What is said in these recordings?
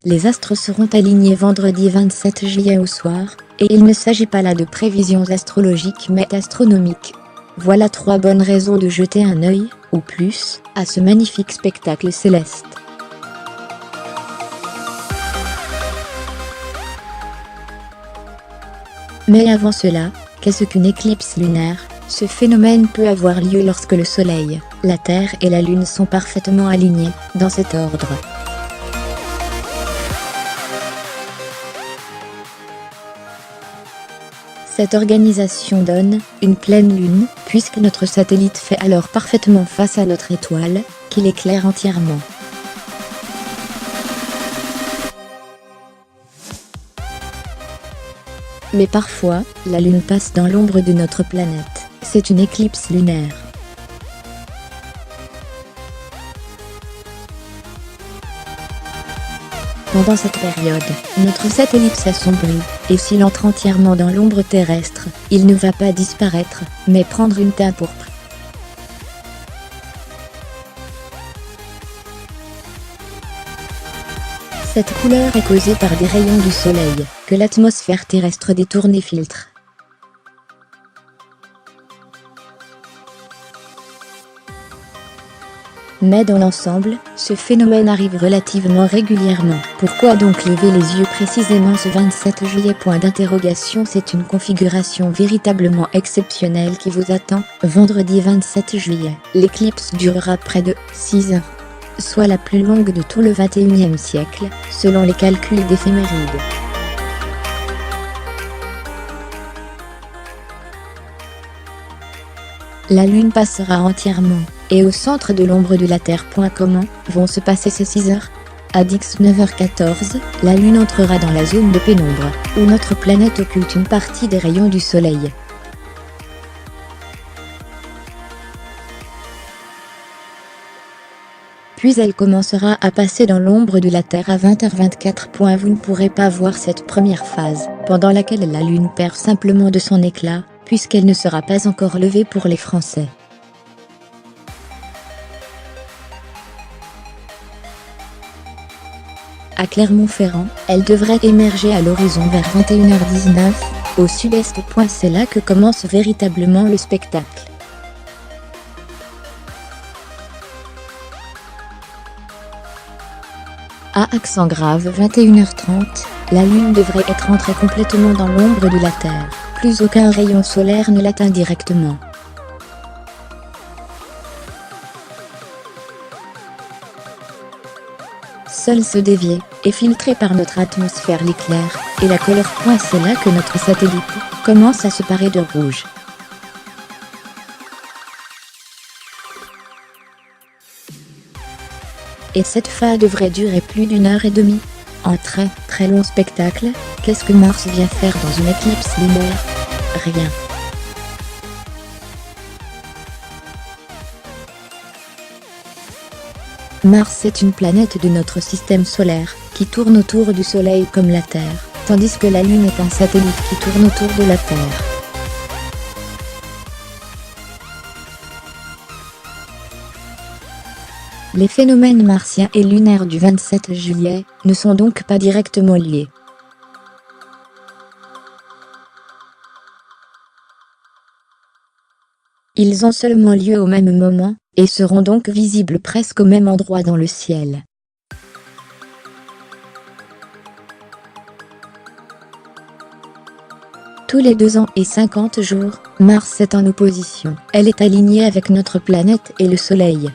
Les astres seront alignés vendredi 27 juillet au soir, et il ne s'agit pas là de prévisions astrologiques mais astronomiques. Voilà 3 bonnes raisons de jeter un œil, ou plus, à ce magnifique spectacle céleste. Mais avant cela, qu'est-ce qu'une éclipse lunaire? Ce phénomène peut avoir lieu lorsque le Soleil, la Terre et la Lune sont parfaitement alignés, dans cet ordre. Cette organisation donne une pleine lune, puisque notre satellite fait alors parfaitement face à notre étoile, qui l'éclaire entièrement. Mais parfois, la Lune passe dans l'ombre de notre planète. C'est une éclipse lunaire. Pendant cette période, notre satellite s'assombrit, et s'il entre entièrement dans l'ombre terrestre, il ne va pas disparaître, mais prendre une teinte pourpre. Cette couleur est causée par des rayons du Soleil, que l'atmosphère terrestre détourne et filtre. Mais dans l'ensemble, ce phénomène arrive relativement régulièrement. Pourquoi donc lever les yeux précisément ce 27 juillet? C'est une configuration véritablement exceptionnelle qui vous attend, vendredi 27 juillet. L'éclipse durera près de 6 heures, soit la plus longue de tout le XXIe siècle, selon les calculs d'éphémérides. La Lune passera entièrement, et au centre de l'ombre de la Terre. Comment vont se passer ces 6 heures? À 19h14, la Lune entrera dans la zone de pénombre, où notre planète occulte une partie des rayons du Soleil. Puis elle commencera à passer dans l'ombre de la Terre à 20h24. Vous ne pourrez pas voir cette première phase, pendant laquelle la Lune perd simplement de son éclat, puisqu'elle ne sera pas encore levée pour les Français. À Clermont-Ferrand, elle devrait émerger à l'horizon vers 21h19, au sud-est. C'est là que commence véritablement le spectacle. À accent grave 21h30, la Lune devrait être entrée complètement dans l'ombre de la Terre. Plus aucun rayon solaire ne l'atteint directement. Seul se dévier, et filtré par notre atmosphère l'éclair, et la couleur. C'est là que notre satellite commence à se parer de rouge. Et cette phase devrait durer plus d'1h30. Un très, très long spectacle. Qu'est-ce que Mars vient faire dans une éclipse lunaire? Rien. Mars est une planète de notre système solaire, qui tourne autour du Soleil comme la Terre, tandis que la Lune est un satellite qui tourne autour de la Terre. Les phénomènes martiens et lunaires du 27 juillet ne sont donc pas directement liés. Ils ont seulement lieu au même moment, et seront donc visibles presque au même endroit dans le ciel. Tous les 2 ans et 50 jours, Mars est en opposition. Elle est alignée avec notre planète et le Soleil.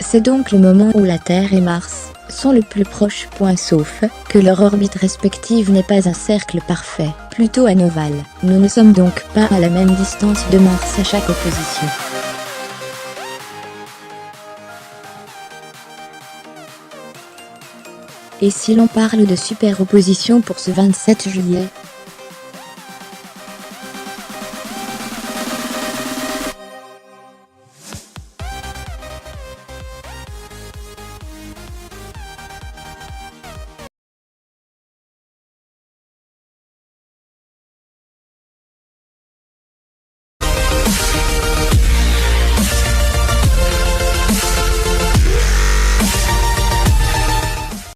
C'est donc le moment où la Terre et Mars sont le plus proches. Sauf que leur orbite respective n'est pas un cercle parfait, plutôt un ovale. Nous ne sommes donc pas à la même distance de Mars à chaque opposition. Et si l'on parle de superopposition pour ce 27 juillet,